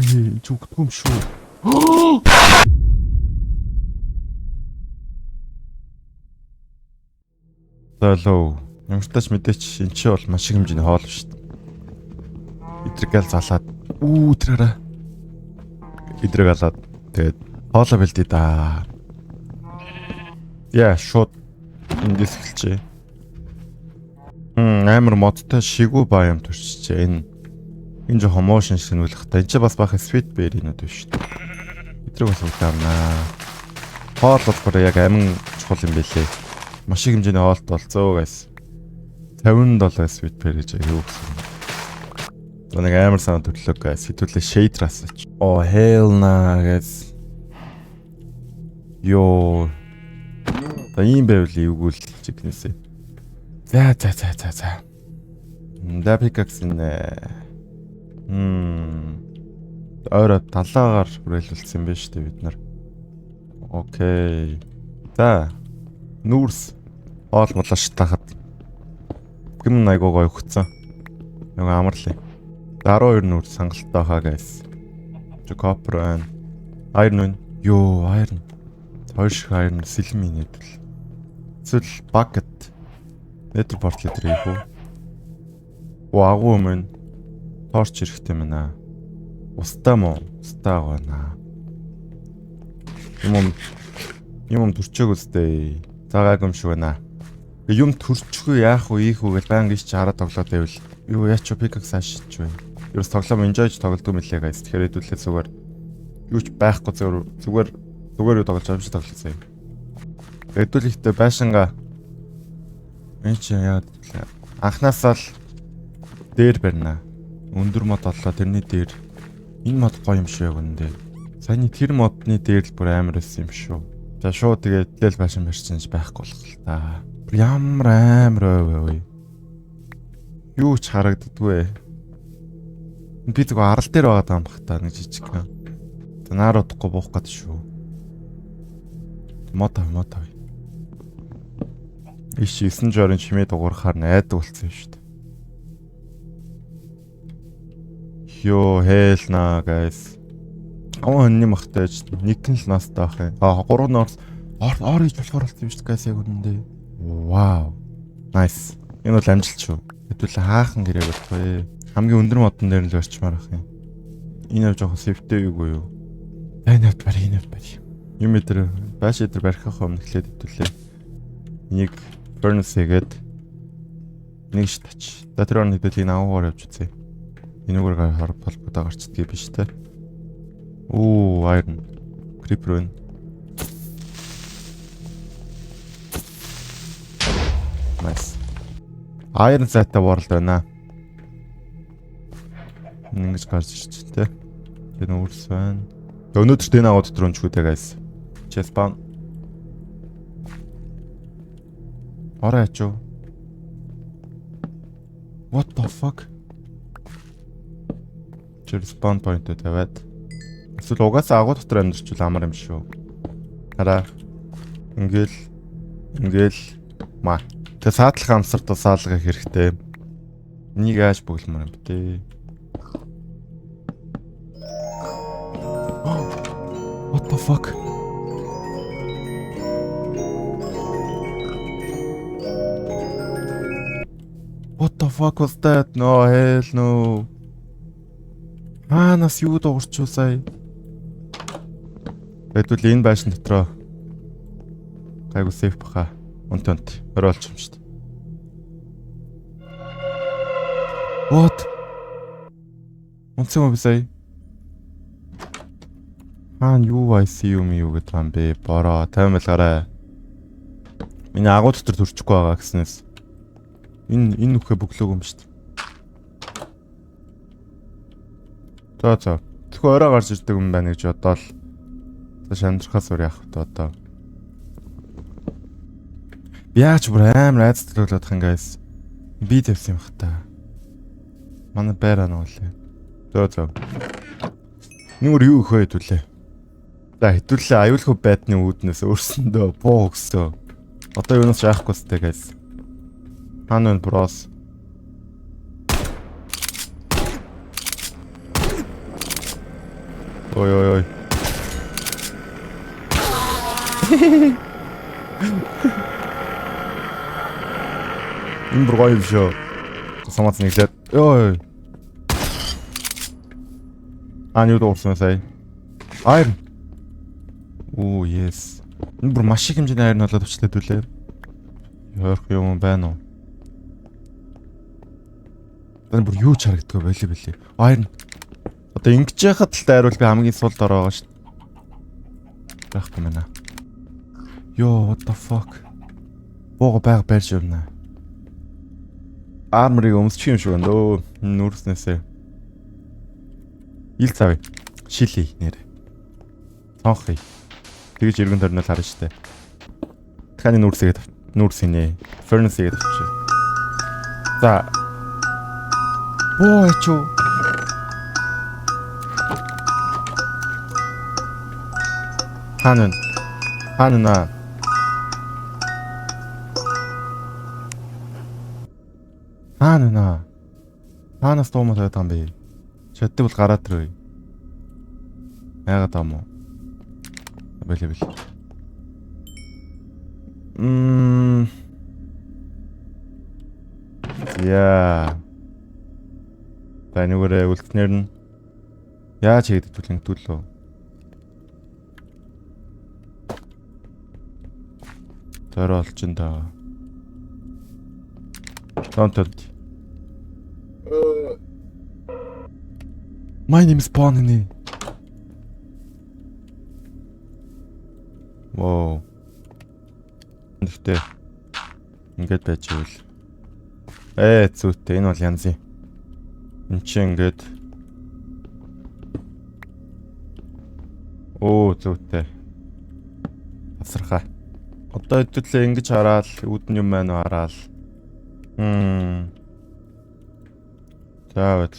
Ой, зүгтгүм шүү. Залуу. Ямартач мэдээч энэ чи бол маш их хэмжээний хоол шүү дээ. Идрэгэл залаад. Тэрээрээ. Идрэг алаад тэгээд хоолоо бэлдээ да. Яа, шууд эндээс эхэлчихэ. Амар модтой шигүү баа юм төрчихжээ. Энэ жоохон моушн шингүүлэх та. Энд чи бас баах sweet berry-нүүд биш шүү дээ. Идрэг бас удаанаа. Хоол болохоор яг амин чухал юм бэлээ. Маш их хэмжээний хоолт болцоо guys. 57 sweet berry гэж юу гэсэн юм. Нэг амар сан төрлөг guys. Хитүүлээ shader асаач. Oh hell nah guys. Йоо. Та ийм байвал эвгүүл чигнэсээ. За. Дапикакс нэ. Орой талаагаар хүрээлүүлсэн юм байна шүү дээ бид нар. Окей. За. Нүүрс. Хоол молоош тахад. Гүм айгуу гоё өгцөн. Нөгөө амарлаа. 12 нүүрс хангалттай хаа guys. Copper байна. Iron байна. Йоо, iron. Хоёр шиг iron сэлмийн нэдэл. Эсвэл bucket. Nether portal дээр их үү? Агуу мэн. Торч хэрэгтэй мэнэ. Устаа мó? Устаа гонаа. Юм төрчөөг үстэй. Цагаагүй юм шиг байна. Юм төрчихгүй яах вэ? Ийх үү гэж баян гис хараад тоглоод байвал юу яач пикакс ашиж байна. Ерөөс тоглоом enjoyж тоглодог мэлээ guys. Тэгэхээр хэдүүлээ зүгээр юу ч байхгүй зүгээр юу тоглож байгаа юм шиг тоглоцсон юм. Хэдүүлэхдээ байшингаа энэ чи яагаад анхнаасаа л дээр барина. Өндөр мод оллоо тэрний дээр. Энэ мод гоё юм шиг өгөндөө. Саяны тэр модны дээр л бүр амар байсан юм шүү. За шууд тэгээд тэл байшин барьчихсан байхгүй болох л та. Ямар амар ой. Юу ч харагддаггүй. Би зүгээр арал дээр байгаа юм бах та нэг жижиг. За нааруудахгүй буух гээд шүү. Мод. Иш 9 жорын чимээ дуурахаар найдаг болсон юм шүү дээ. Йоо хэлнаа guys. Өнний махтайж нэгэн л настай ах юм. 3 норс ор хийж болохоор болсон юм шүү дээ guys яг үнэндээ. Вау. Nice. Энэ бол амжилт шүү. Хэдүүлээ хаахан гэрээ болохгүй. Хамгийн өндөр модон дээр л орчмаар ах юм. Энэ жоохон сэвтэй юу юу. Энэ барь. Юм дээр бааш дээр барихах юм нэхлээд хэдүүлээ. Нэг furnace хийгээд нэг тач. За тэр орны хэдүүлээ аваагаар явж үзье. Энэгээр холбоотой гарчдгийг биш те. Iron. Creeper байна. Nice. Iron зайтай world байна. Ингэж гарч ирж те. Тэр нүүрс байна. Өнөөдөр тэн аваад дотор өнчгүй те guys. Chestpan. Орой ачуу. What the fuck? Spawn point тавиад. Эсвэл угаасаа агуу дотор амьдэрчүүл амар юм шүү. Хараа. Ингээл маа. Тэ саадлах амсартаа саалгах хэрэгтэй. Энийг ааш бүглэмээр юм бэ? What the fuck? What the fuck was that? No hell no. Нас юу дуурчуу сая. Хэдүүл энэ байшин дотроо гайгүй сейф баха. Унтант оролч юм шүү дээ. What? Унтсан юм сая. Юу ICU гэдэг юм бэ? Бороо 50 мэлгараа. Миний агуу дотор төрчихгүй байгаа гэснээс энэ нүхэ бөглөөг юм шүү дээ. За. Тэгвэл орой гарч ирдэг юм байна гэж бодоол. За шандрахаас өөр яах вэ одоо. Яач бүр амар айц төлөвлөдөх юм guys. Би тавьсан юм хата. Манай байраа нуулаа. За. Нүр юу хөөе төлөө. За хэдүүлээ аюулгүй байдны үүднээс өөрсөндөө буу өгсөн. Одоо юунаас яахгүй сте guys. Ханын брос. Ой ой ой. Энэ бүр гоё юм шүү. Самац нэглээд. Ой. Юу дуурсан сая? Iron. Оо, yes. Энэ бүр маш их хэмжээний iron болоод өчлөөд үлээ. Яарах юм байна уу? Энэ бүр юу ч харагддаггүй болий. Iron. Одоо ингэж яхад л дайруул би хамгийн сулд ороо байгаа шүү. Байхгүй мэнэ. Yo, what the fuck? Бого байрж явна. Арморыг өмсчих юм шиг байна. Өө, нүрснээсээ. Ил цавь. Шили нэр. Сонхий. Тэгж эргэн тойрнол харна штэ. Таны нүрс инэ. Furnace-ийг тавьчих. За. Боо ячуу. Ханан на. Ханаас туумаа тавьдаг юм бэ? Чаддаг бол гараад ирээ. Яагаад юм уу? Бэлээ. Яа. Танигураа үлдснээр нь яаж хийдэг төлөнгөлөө. Төр олчин да. Don't. My name is Bonnie. Wow. Гэхдээ ингээд байж ивэл. Зүйтэй энэ бол янз юм. Энд чи ингээд. Оо зүйтэй. Асархаа. Одоо хэдүүлээ ингэж хараад үүдэн юм байна уу хараад. Заавал.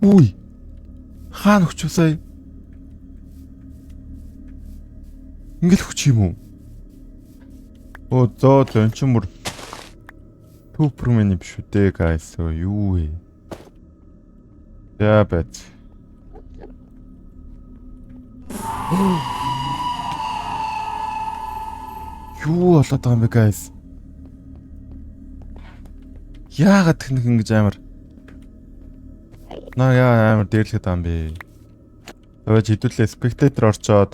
Үй. Хаана хүч усаа? Ингээл хүч юм уу? Оо зоо зончмөр. Туупрмэн биш үү дээ guys. Юу вэ? Яабэт. Юу болоод байгаа юм бэ guys? Яагаад ингэж амар амар дээрлэхэд байгаа юм бэ? Тэгэж хэдүүлээ спектатор орчоод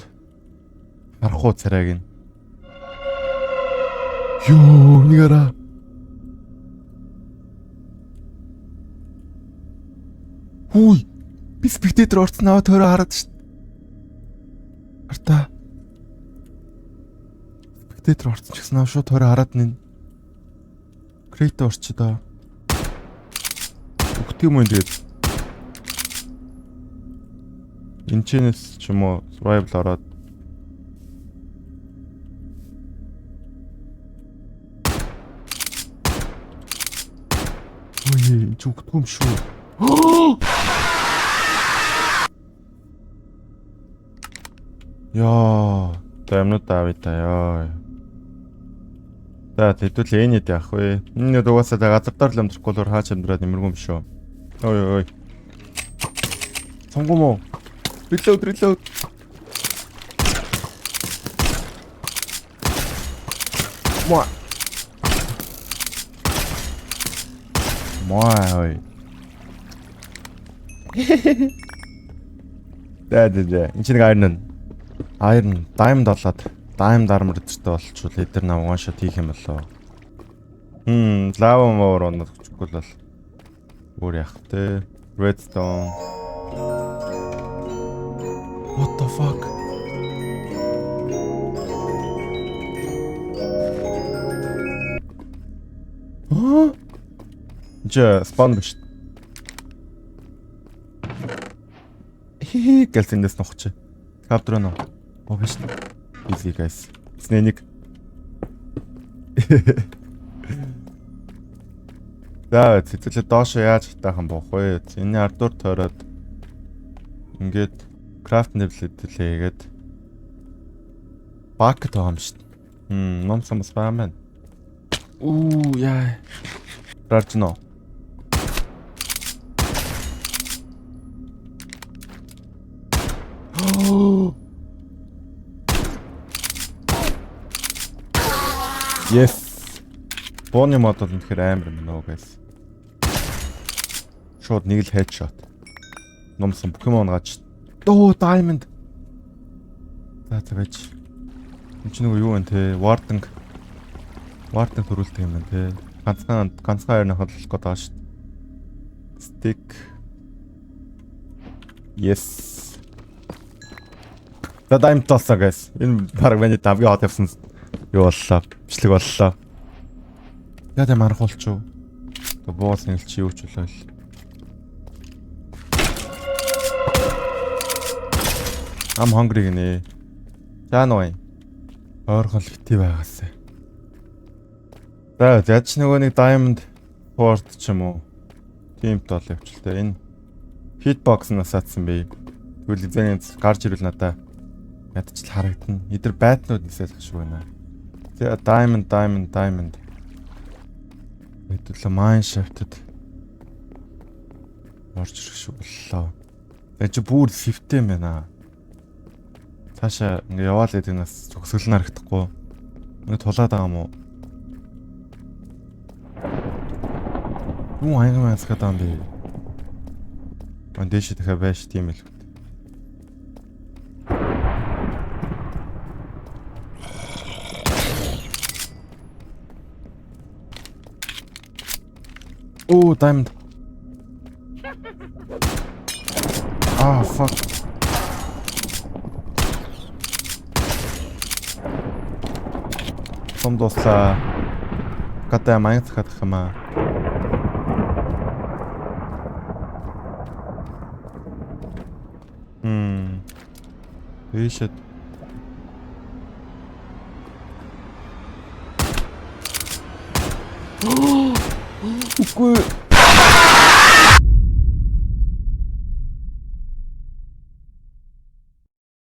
харах уу царайг нь. Юу нэгара. Хүй. Би спектатор орцноо төрөө хараад шít. Арта. Спектатор орцсон ч гэсэн шууд төрөө хараад нэ. Крейт орчдоо. Өгдөг юм энэ тэгээд. Энчэнэс ч юм уу survival ороод. Ой, ч өгдөг юм шүү. Яа, таймнууд авъя яа. За хэдүүл энэд яах вэ? Энэ угаасаа газар дээр л амжихгүй л хаач амьдраад нэмэргүй юм шүү. Ой. Сонгом уу? Reload. Ой. Даа. Энд чинь Iron Diamond болоод Diamond armor зэрэгтэй болчихвол эдгээр нам one shot хийх юм болоо. Lava моор онод хүчгүй л бол. Өөр яах вэ? Redstone. What the fuck? Spawn биш. Гэлцэндээс нухч. Каптер нөө. Биш. Easy guys. Снэник. За цэцэлээ доош яаж хатаахан боох вэ? Энэ ардуур тойроод ингээд крафт нэрлэлээ хийгээд бакет байгаа юм шүү дээ. Ном самс байгаа маань. Уу яа. Гарч нөө. Yes. Бооны мод бол үнэхээр амар юм нөө guys. Шууд нэг л headshot. Номсон Pokemon гаж. Дөө diamond. За байж. Энд чинь юу вэ те? Warden төрүүлдэг юм байна те. Ганцхан хайрны хотлох гээд байгаа шүү дээ. Stick. Yes. За diamond толсоо guys. Энэ баг миний давгийн хот явсан. Юу боллоо? Бичлэг боллоо. Яа дэ мархуулч юу? Боос нэг чи юу ч болоо л. I'm hungry гинэ. За нөө. Ойрхон л битий байгаасаа. За яаж нөгөө нэг diamond port ч юм уу. Team тол явчлаа. Энэ hitbox-наас атсан бай. Тэгвэл эзэн гарч ирвэл надаа ядчил харагдана. Эдгээр байтнууд нисэл гаш байна. За diamond. Хэдүүлээ mine shaft-д орж ирэх шиг боллоо. Энд чи бүр сифтэй юм байна. Цаашаа ингээ яваал гэдэг нас зөксөл нь харагдахгүй. Ингээ тулаад байгаа юм уу? Юу аяга маясгаад байгаа юм бэ? Дэше дахиад байж тийм л. Oh, diamond. Ah, fuck. Som дуслаа. Гадаа маяг захадах юм аа. Ишэт. Үгүй.